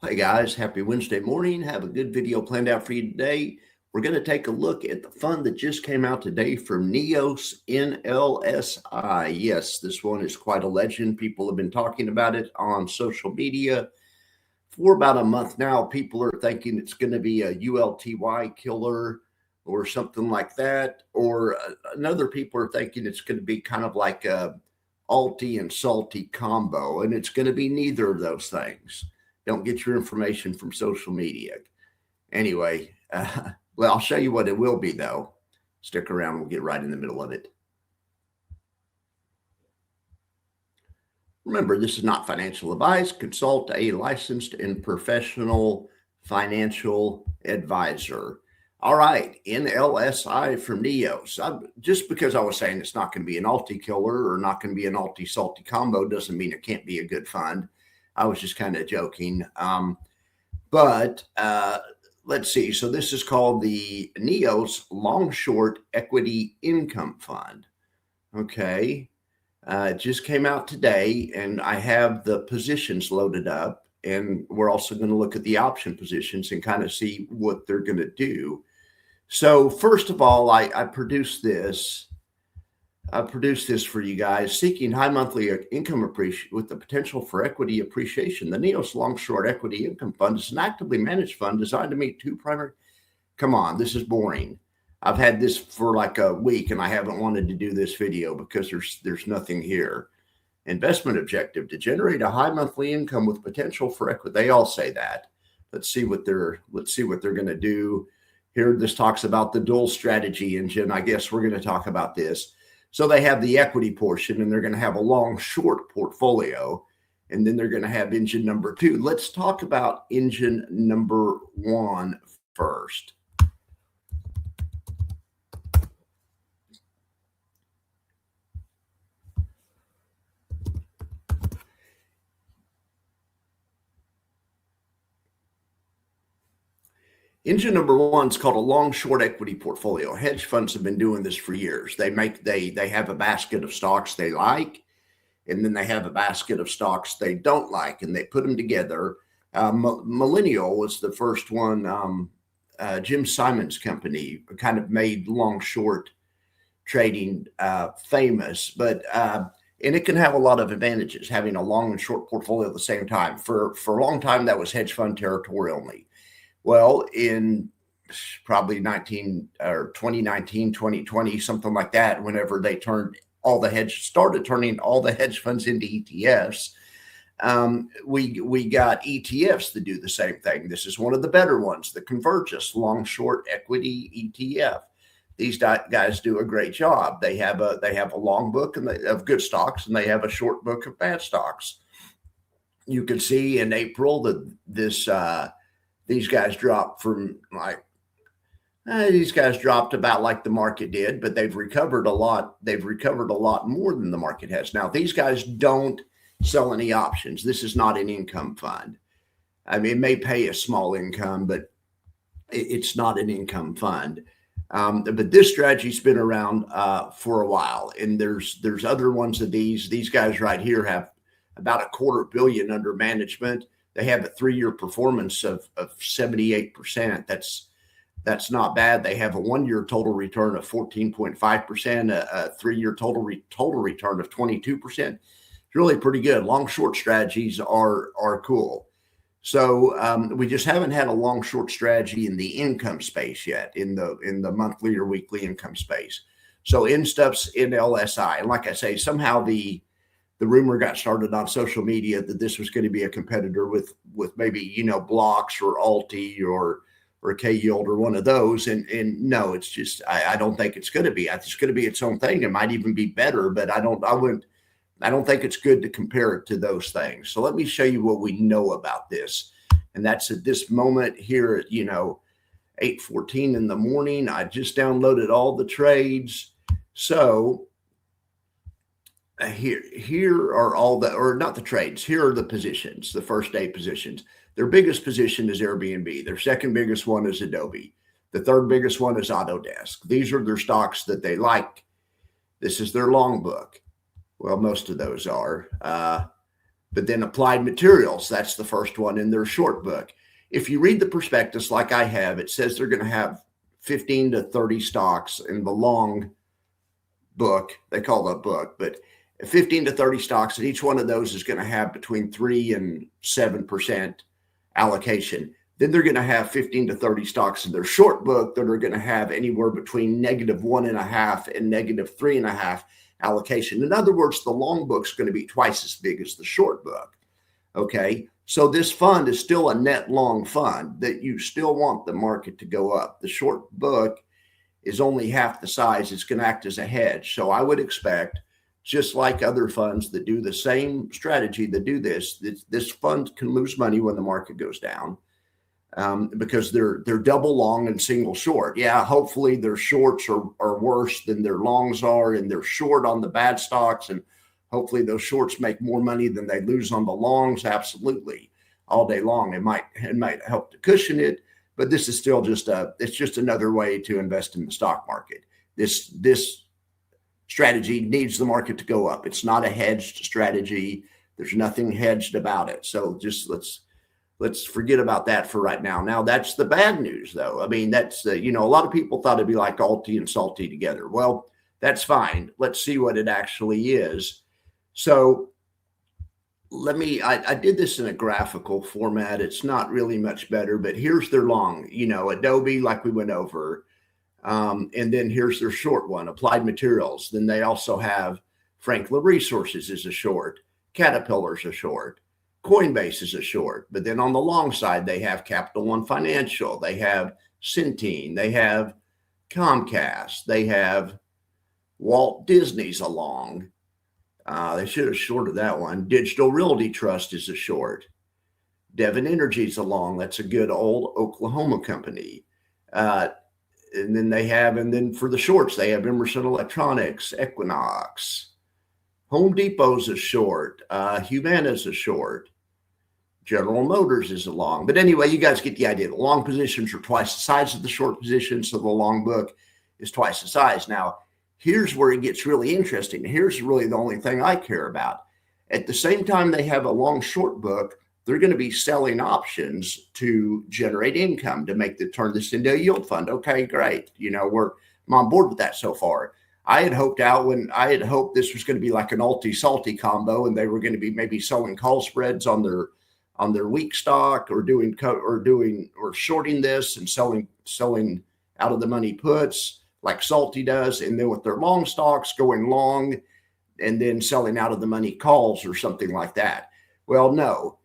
Hey guys, happy Wednesday morning. Have a good video planned out for you today. We're going to take a look at the fund that just came out today from Nlsi. Yes, this one is quite a legend. People have been talking about it on social media for about a month now. People are thinking it's going to be a ULTY killer or something like that. Or another people are thinking it's going to be kind of like a alty and salty combo, and it's going to be neither of those things. Don't get your information from social media. Anyway, well, I'll show you what it will be, though. Stick around. We'll get right in the middle of it. Remember, this is not financial advice. Consult a licensed and professional financial advisor. All right, Nlsi from Neos. Just because I was saying it's not going to be an alti killer or not going to be an alti salty combo doesn't mean it can't be a good fund. I was just kind of joking. But let's see. So this is called the Neos Long Short Equity Income Fund. Okay. It just came out today, and I have the positions loaded up. And we're also going to look at the option positions and kind of see what they're going to do. So first of all, I produced this. I produced this for you guys. Seeking high monthly income appreciation with the potential for equity appreciation. The Neos Long Short Equity Income Fund is an actively managed fund designed to meet two primary. Come on, this is boring. I've had this for like a week, and I haven't wanted to do this video because there's nothing here. Investment objective: to generate a high monthly income with potential for equity. They all say that. Let's see what they're going to do here. This talks about the dual strategy engine. I guess we're going to talk about this. So they have the equity portion, and they're going to have a long short portfolio, and then they're going to have engine number two. Let's talk about engine number one first. Engine number one is called a long short equity portfolio. Hedge funds have been doing this for years. They have a basket of stocks they like, and then they have a basket of stocks they don't like, and they put them together. Millennial was the first one. Jim Simon's company kind of made long short trading famous, but and it can have a lot of advantages having a long and short portfolio at the same time. For a long time, that was hedge fund territory only. Well, in probably 2019, 2020, something like that, whenever they started turning all the hedge funds into ETFs, we got ETFs to do the same thing. This is one of the better ones, the Convergys Long Short Equity ETF. These guys do a great job. They have a long book of good stocks, and they have a short book of bad stocks. You can see in April that these guys dropped from about like the market did, but they've recovered a lot. They've recovered a lot more than the market has. Now, these guys don't sell any options. This is not an income fund. I mean, it may pay a small income, but it's not an income fund. But this strategy's been around for a while, and there's other ones of these. These guys right here have about $250 million under management. They have a 3-year performance of 78%. That's not bad. They have a 1-year total return of 14.5%, a 3-year total return of 22%. It's really pretty good. Long short strategies are cool. So we just haven't had a long short strategy in the income space yet, in the monthly or weekly income space. So N-Stuff's in LSI, and like I say, somehow the rumor got started on social media that this was going to be a competitor with maybe, Blocks or Alti or K-Yield or one of those. And no, it's just, I don't think it's going to be. It's going to be its own thing. It might even be better, but I don't think it's good to compare it to those things. So let me show you what we know about this. And that's at this moment here at, 8:14 in the morning. I just downloaded all the trades. So here are all the, or not the trades, here are the positions, the first day positions. Their biggest position is Airbnb. Their second biggest one is Adobe. The third biggest one is Autodesk. These are their stocks that they like. This is their long book. Well, most of those are. But then Applied Materials, that's the first one in their short book. If you read the prospectus like I have, it says they're going to have 15 to 30 stocks in the long book. They call that book, but 15 to 30 stocks, and each one of those is going to have between 3 and 7% allocation. Then they're going to have 15 to 30 stocks in their short book that are going to have anywhere between -1.5 and -3.5 allocation. In other words, the long book's going to be twice as big as the short book. Okay. So this fund is still a net long fund that you still want the market to go up. The short book is only half the size. It's going to act as a hedge. So I would expect, just like other funds that do the same strategy that do this fund can lose money when the market goes down. Because they're double long and single short. Yeah, hopefully their shorts are worse than their longs are, and they're short on the bad stocks, and hopefully those shorts make more money than they lose on the longs. Absolutely, all day long. It might help to cushion it, but this is still it's just another way to invest in the stock market. This strategy needs the market to go up. It's not a hedged strategy. There's nothing hedged about it. So just let's forget about that for right now. Now, that's the bad news, though. I mean, that's, a lot of people thought it'd be like Alti and Salty together. Well, that's fine. Let's see what it actually is. So I did this in a graphical format. It's not really much better, but here's their long, Adobe, like we went over. And then here's their short one, Applied Materials. Then they also have Franklin Resources is a short, Caterpillar's a short, Coinbase is a short. But then on the long side, they have Capital One Financial, they have Centene, they have Comcast, they have Walt Disney's a long. They should have shorted that one. Digital Realty Trust is a short. Devon Energy's a long. That's a good old Oklahoma company. And then for the shorts, they have Emerson Electronics, Equinox, Home Depot's a short, Humana's a short, General Motors is a long. But anyway, you guys get the idea. The long positions are twice the size of the short position, so the long book is twice the size. Now, here's where it gets really interesting. Here's really the only thing I care about. At the same time they have a long short book, they're going to be selling options to generate income to turn this into a yield fund. Okay, great. I'm on board with that so far. I had hoped this was going to be like an Alti Salty combo, and they were going to be maybe selling call spreads on their weak stock or shorting this and selling out of the money puts like Salty does, and then with their long stocks going long and then selling out of the money calls or something like that. Well, no,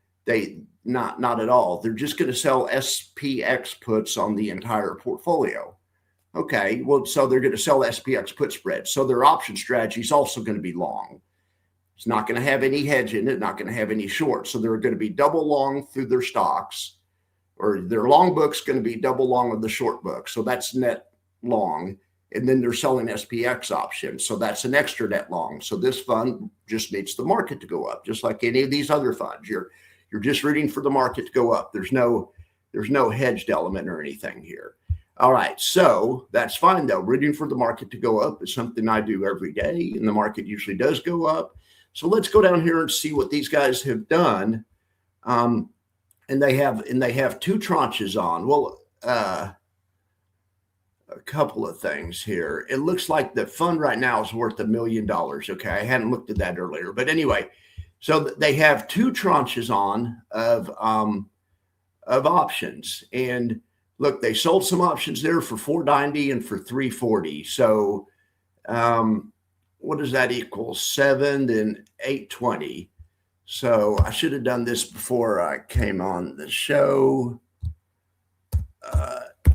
not at all. They're just going to sell SPX puts on the entire portfolio. Okay, well, so they're going to sell SPX put spreads. So their option strategy is also going to be long. It's not going to have any hedge in it, not going to have any short. So they're going to be double long through their stocks, or their long book's going to be double long of the short book. So that's net long. And then they're selling SPX options. So that's an extra net long. So this fund just needs the market to go up, just like any of these other funds. You're just rooting for the market to go up. There's no hedged element or anything here. All right, so that's fine though. Rooting for the market to go up is something I do every day, and the market usually does go up. So let's go down here and see what these guys have done. And they have two tranches on. Well, a couple of things here. It looks like the fund right now is worth $1 million. Okay, I hadn't looked at that earlier, but anyway, so they have two tranches on of options. And look, they sold some options there for $490 and for $340. So what does that equal? 7 and 820. So I should have done this before I came on the show.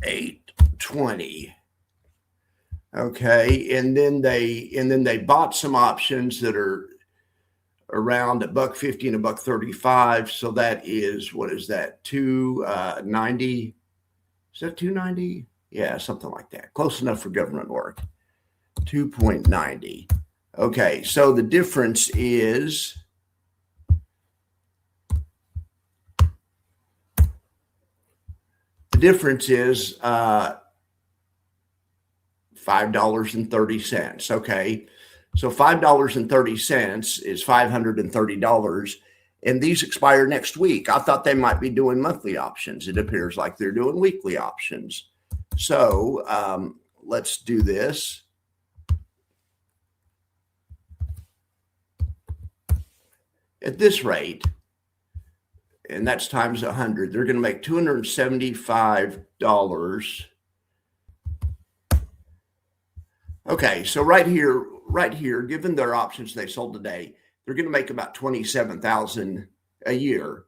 820. Okay, and then they bought some options that are around $1.50 and $1.35. So that is, what is that? 290. Is that 290? Yeah, something like that. Close enough for government work. 2.90. Okay, so the difference is $5.30. Okay, so $5.30 is $530, And these expire next week. I thought they might be doing monthly options. It appears like they're doing weekly options. So let's do this. At this rate, and that's times 100, they're going to make $275. Okay, so right here, given their options they sold today, they're going to make about $27,000 a year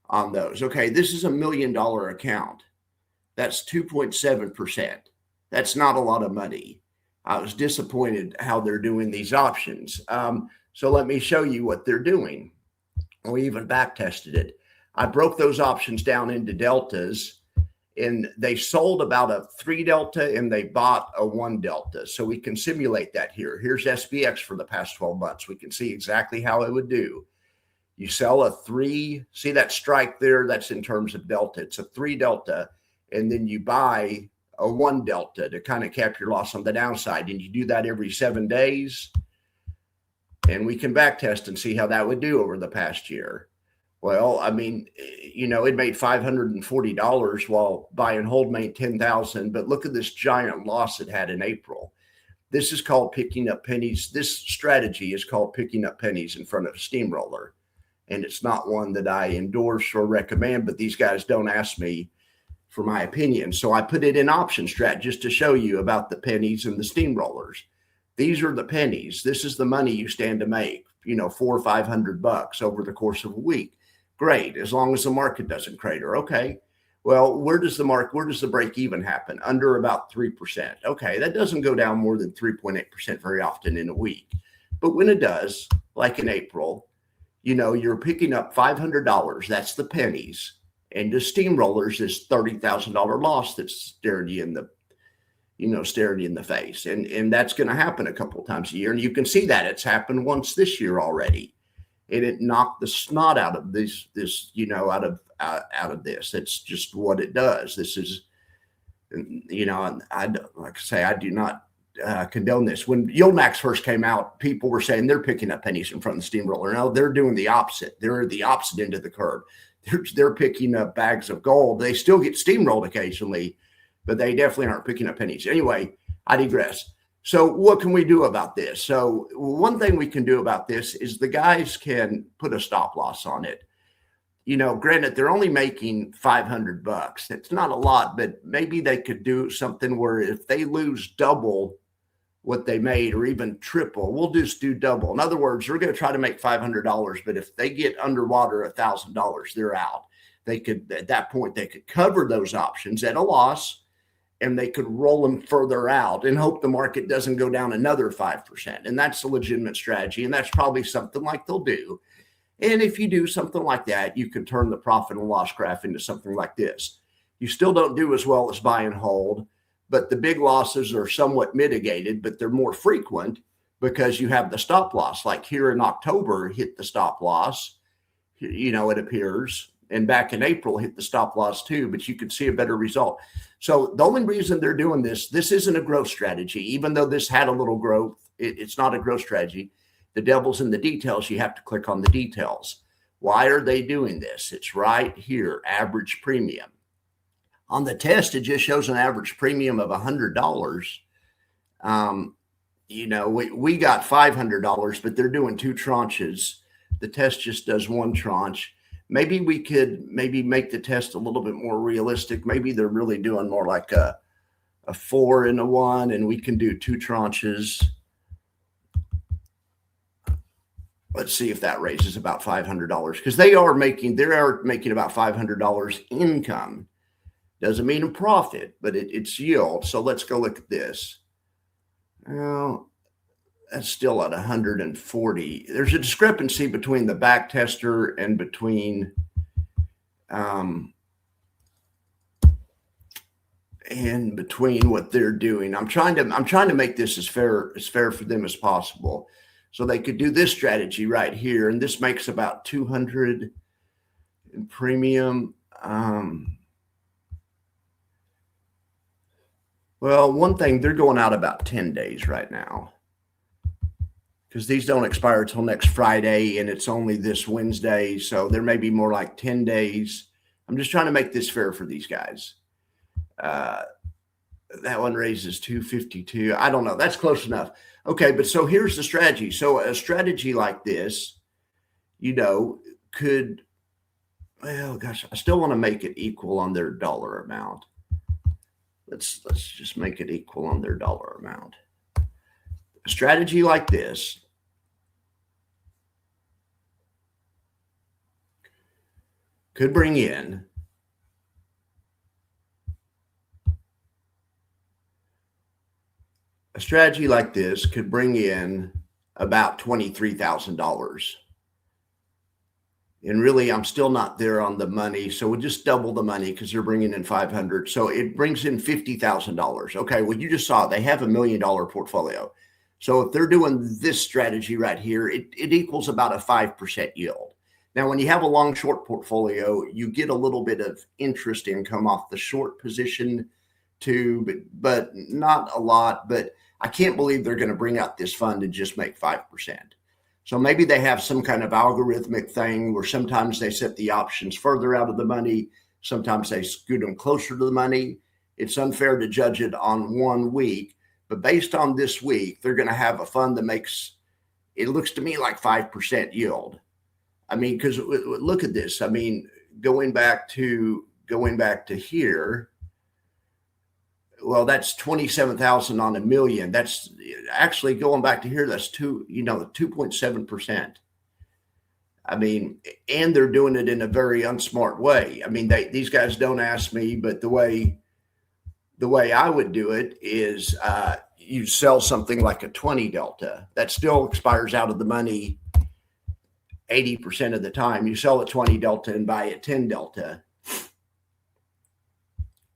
on those. Okay, this is $1 million account. That's 2.7%. That's not a lot of money. I was disappointed how they're doing these options. So let me show you what they're doing. We even back tested it. I broke those options down into deltas, and they sold about a 3 delta and they bought a 1 delta. So we can simulate that here. Here's SPX for the past 12 months. We can see exactly how it would do. You sell a 3, see that strike there? That's in terms of delta. It's a 3 delta, and then you buy a 1 delta to kind of cap your loss on the downside. And you do that every 7 days. And we can back test and see how that would do over the past year. Well, I mean, you know, it made $540 while buy and hold made $10,000. But look at this giant loss it had in April. This is called picking up pennies. This strategy is called picking up pennies in front of a steamroller. And it's not one that I endorse or recommend, but these guys don't ask me for my opinion. So I put it in option strat just to show you about the pennies and the steamrollers. These are the pennies. This is the money you stand to make, you know, $400 or $500 over the course of a week. Great, as long as the market doesn't crater. Okay. Well, where does the break even happen? Under about 3%. Okay, that doesn't go down more than 3.8% very often in a week. But when it does, like in April, you know, you're picking up $500. That's the pennies. And the steamrollers is $30,000 loss that's staring you in the face. And that's going to happen a couple of times a year. And you can see that it's happened once this year already. And it knocked the snot out of this, you know, out of this. That's just what it does. This is, you know, like I say, I do not condone this. When Yieldmax first came out, people were saying they're picking up pennies in front of the steamroller. No, they're doing the opposite. They're the opposite end of the curve. They're picking up bags of gold. They still get steamrolled occasionally, but they definitely aren't picking up pennies. Anyway, I digress. So what can we do about this? So one thing we can do about this is the guys can put a stop loss on it. You know, granted, they're only making $500. It's not a lot, but maybe they could do something where if they lose double what they made or even triple, we'll just do double. In other words, we're going to try to make $500, but if they get underwater $1,000, they're out. They could, at that point, they could cover those options at a loss, and they could roll them further out and hope the market doesn't go down another 5%. And that's a legitimate strategy. And that's probably something like they'll do. And if you do something like that, you can turn the profit and loss graph into something like this. You still don't do as well as buy and hold, but the big losses are somewhat mitigated, but they're more frequent because you have the stop loss. Like here in October, hit the stop loss, you know, it appears. And back in April, hit the stop loss too, but you could see a better result. So the only reason they're doing this isn't a growth strategy. Even though this had a little growth, it's not a growth strategy. The devil's in the details. You have to click on the details. Why are they doing this? It's right here, average premium. On the test, it just shows an average premium of $100. You know, we got $500, but they're doing 2 tranches. The test just does 1 tranche. Maybe we could make the test a little bit more realistic. Maybe they're really doing more like a 4 and a 1, and we can do 2 tranches. Let's see if that raises about $500 because they are making about $500 income. Doesn't mean a profit, but it's yield. So let's go look at this. Well, that's still at 140. There's a discrepancy between the back tester and between what they're doing. I'm trying to make this as fair for them as possible. So they could do this strategy right here, and this makes about 200 in premium. Well, one thing, they're going out about 10 days right now. because these don't expire till next Friday and it's only this Wednesday. So there may be more like 10 days. I'm just trying to make this fair for these guys. That one raises 252. I don't know. That's close enough. Okay, but so here's the strategy. So a strategy like this, could, well, gosh, I still want to make it equal on their dollar amount. Let's just make it equal on their dollar amount. A strategy like this could bring in about $23,000. And really, I'm still not there on the money. So we'll just double the money because they're bringing in 500. So it brings in $50,000. Okay, well, you just saw they have $1 million portfolio. So if they're doing this strategy right here, it equals about a 5% yield. Now, when you have a long short portfolio, you get a little bit of interest income off the short position too, but not a lot. But I can't believe they're going to bring out this fund and just make 5%. So maybe they have some kind of algorithmic thing where sometimes they set the options further out of the money. Sometimes they scoot them closer to the money. It's unfair to judge it on 1 week, but based on this week, they're going to have a fund that makes, it looks to me like 5% yield. I mean, because look at this. I mean, going back to here, well, that's 27,000 on $1 million. That's actually going back to here. That's 2.7%. I mean, and they're doing it in a very unsmart way. I mean, these guys don't ask me, but the way I would do it is you sell something like a 20 delta that still expires out of the money 80% of the time. You sell a 20 delta and buy a 10 delta.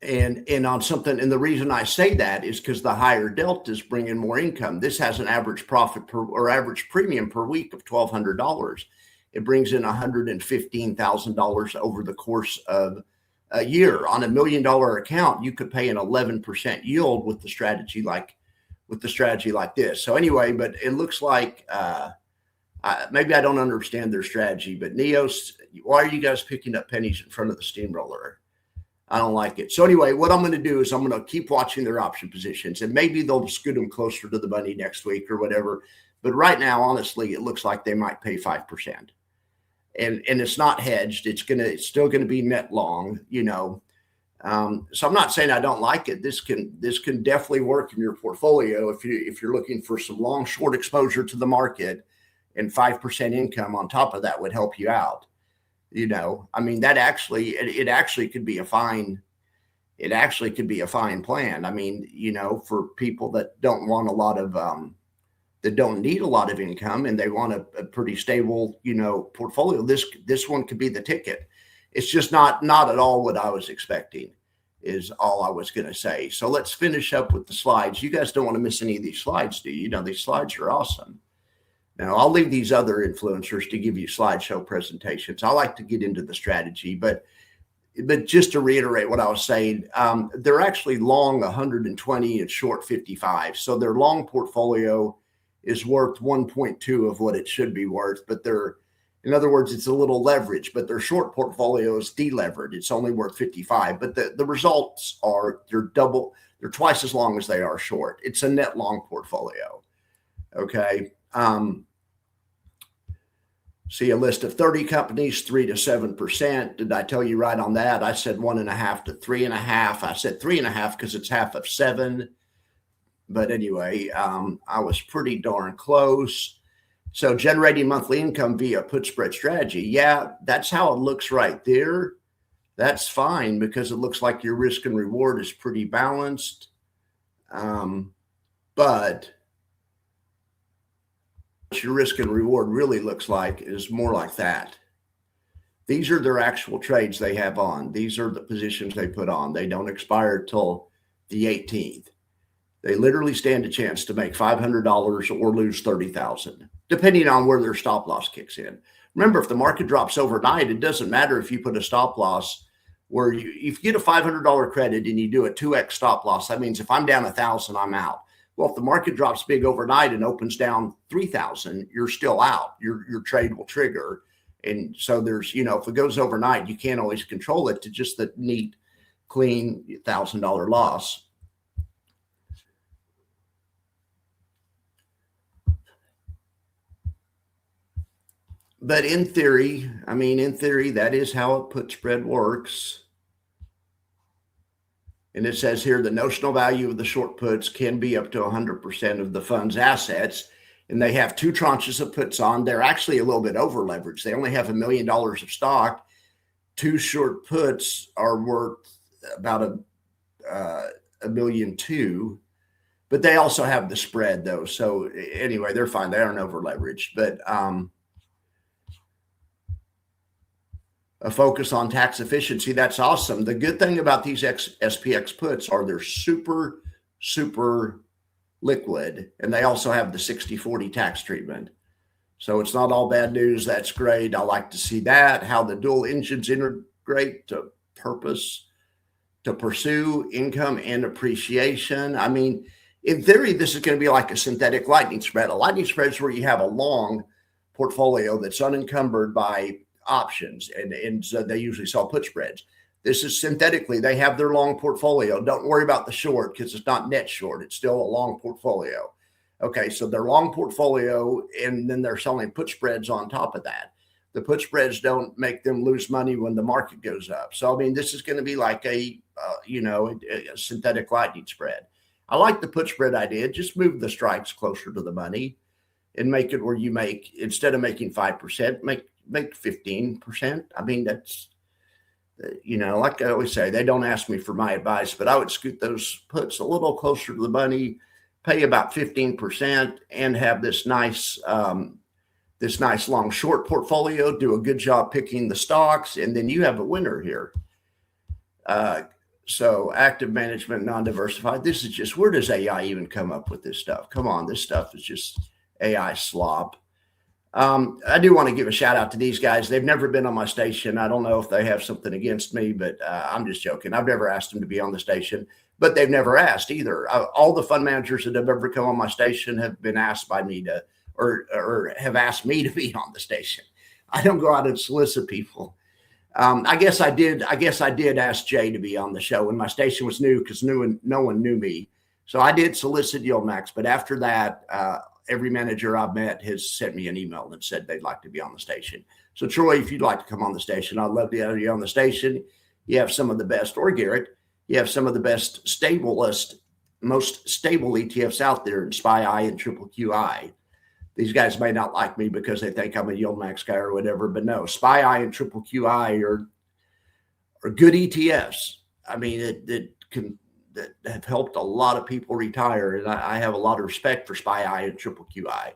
And on something, and the reason I say that is because the higher deltas bring in more income. This has an average profit or average premium per week of $1,200. It brings in $115,000 over the course of a year. On $1 million account, you could pay an 11% yield with the strategy like this. So anyway, but it looks like maybe I don't understand their strategy, but Neos, why are you guys picking up pennies in front of the steamroller? I don't like it. So anyway, what I'm going to do is I'm going to keep watching their option positions, and maybe they'll scoot them closer to the money next week or whatever. But right now, honestly, it looks like they might pay 5%, and it's not hedged. It's still going to be net long, So I'm not saying I don't like it. This can definitely work in your portfolio if you're looking for some long short exposure to the market, and 5% income on top of that would help you out. I mean, that it actually could be a fine plan. I mean, for people that don't want a lot of, that don't need a lot of income and they want a pretty stable, portfolio, this one could be the ticket. It's just not at all what I was expecting is all I was going to say. So let's finish up with the slides. You guys don't want to miss any of these slides, do you? These slides are awesome. Now, I'll leave these other influencers to give you slideshow presentations. I like to get into the strategy, but just to reiterate what I was saying, they're actually long 120 and short 55. So their long portfolio is worth 1.2 of what it should be worth, but in other words, it's a little leverage, but their short portfolio is delevered. It's only worth 55, but the results are they're twice as long as they are short. It's a net long portfolio. Okay. See a list of 30 companies, 3 to 7%. Did I tell you right on that? I said 1.5 to 3.5. I said 3.5 because it's half of 7. But anyway, I was pretty darn close. So generating monthly income via put spread strategy. Yeah, that's how it looks right there. That's fine because it looks like your risk and reward is pretty balanced. But your risk and reward really looks like is more like that. These are their actual trades they have on. These are the positions they put on. They don't expire till the 18th. They literally stand a chance to make $500 or lose $30,000, depending on where their stop loss kicks in. Remember, if the market drops overnight, it doesn't matter if you put a stop loss where if you get a $500 credit and you do a 2x stop loss, that means if I'm down 1,000, I'm out. Well, if the market drops big overnight and opens down 3,000, you're still out. Your trade will trigger. And so there's, if it goes overnight, you can't always control it to just the neat, clean $1,000 loss. But in theory, that is how a put spread works. And it says here the notional value of the short puts can be up to 100% of the fund's assets. And they have two tranches of puts on. They're actually a little bit over leveraged. They only have $1 million of stock. Two short puts are worth about $1.2 million. But they also have the spread, though. So anyway, they're fine. They aren't over leveraged. But a focus on tax efficiency. That's awesome. The good thing about these SPX puts are they're super, super liquid, and they also have the 60/40 tax treatment. So it's not all bad news. That's great. I like to see that, how the dual engines integrate to pursue income and appreciation. I mean, in theory, this is going to be like a synthetic lightning spread. A lightning spread is where you have a long portfolio that's unencumbered by options, and so they usually sell put spreads. This is synthetically, they have their long portfolio. Don't worry about the short because it's not net short. It's still a long portfolio. Okay, so their long portfolio, and then they're selling put spreads on top of that. The put spreads don't make them lose money when the market goes up. So, I mean, this is going to be like a synthetic lightning spread. I like the put spread idea. Just move the strikes closer to the money and make it where you make, instead of making 5%, make 15%. I mean, that's, like I always say, they don't ask me for my advice, but I would scoot those puts a little closer to the money, pay about 15%, and have this nice long short portfolio, do a good job picking the stocks, and then you have a winner here. So active management, non-diversified. This is just, where does AI even come up with this stuff? Come on, this stuff is just AI slop. I do want to give a shout out to these guys. They've never been on my station. I don't know if they have something against me, but I'm just joking. I've never asked them to be on the station, but they've never asked either. All the fund managers that have ever come on my station have been asked by me to, or have asked me to be on the station. I don't go out and solicit people. I guess I did ask Jay to be on the show when my station was new, because no one knew me. So I did solicit Max, but after that, every manager I've met has sent me an email and said they'd like to be on the station. So Troy, if you'd like to come on the station, I'd love to have you on the station. You have some of the best, or Garrett, you have some of the best, most stable ETFs out there in SPY-I and Triple QI. These guys may not like me because they think I'm a Yield Max guy or whatever, but no, SPY-I and Triple QI are good ETFs. I mean, that have helped a lot of people retire, and I have a lot of respect for SPY-I and Triple QI.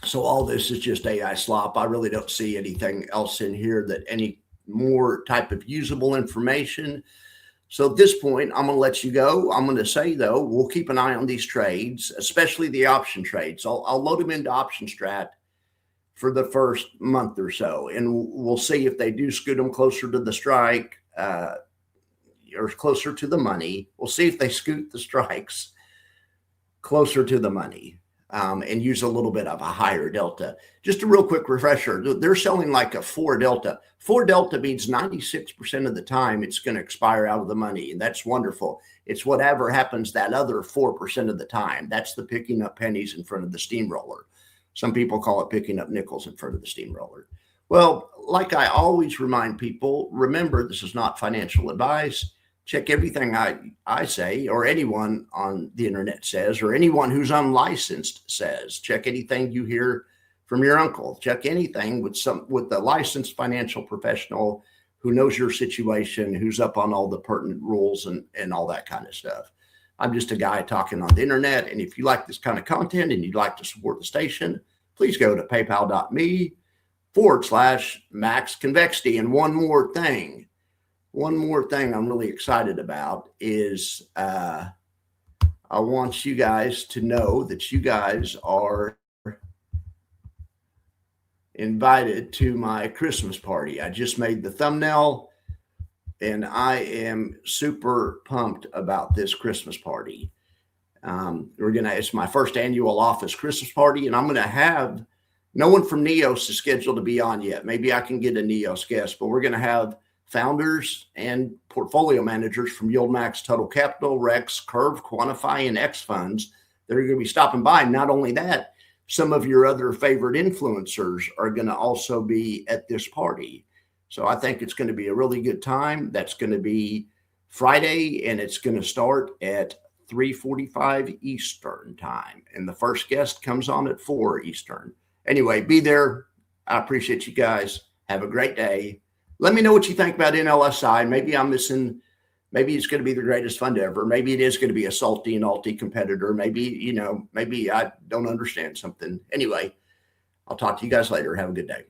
So all this is just AI slop. I really don't see anything else in here that any more type of usable information. So at this point, I'm going to let you go. I'm going to say, though, we'll keep an eye on these trades, especially the option trades. I'll load them into Option Strat for the first month or so, and we'll see if they do scoot them closer to the strike, or closer to the money. We'll see if they scoot the strikes closer to the money, and use a little bit of a higher delta. Just a real quick refresher. They're selling like a 4 delta. 4 delta means 96% of the time it's going to expire out of the money. And that's wonderful. It's whatever happens that other 4% of the time. That's the picking up pennies in front of the steamroller. Some people call it picking up nickels in front of the steamroller. Well, like I always remind people, remember, this is not financial advice. Check everything I say, or anyone on the internet says, or anyone who's unlicensed says. Check anything you hear from your uncle. Check anything with the licensed financial professional who knows your situation, who's up on all the pertinent rules and all that kind of stuff. I'm just a guy talking on the internet. And if you like this kind of content and you'd like to support the station, please go to paypal.me/Max Convexity. And one more thing I'm really excited about is I want you guys to know that you guys are invited to my Christmas party. I just made the thumbnail, and I am super pumped about this Christmas party. It's my first annual office Christmas party, and I'm going to have no one from NEOS is scheduled to be on yet. Maybe I can get a NEOS guest, but we're going to have founders and portfolio managers from YieldMax, Total Capital, Rex, Curve, Quantify, and X funds that are going to be stopping by. Not only that, some of your other favorite influencers are going to also be at this party. So I think it's going to be a really good time. That's going to be Friday, and it's going to start at 3:45 Eastern time. And the first guest comes on at 4 Eastern. Anyway, be there. I appreciate you guys. Have a great day. Let me know what you think about NLSI. Maybe I'm missing, maybe it's going to be the greatest fund ever. Maybe it is going to be a salty and alty competitor. Maybe, maybe I don't understand something. Anyway, I'll talk to you guys later. Have a good day.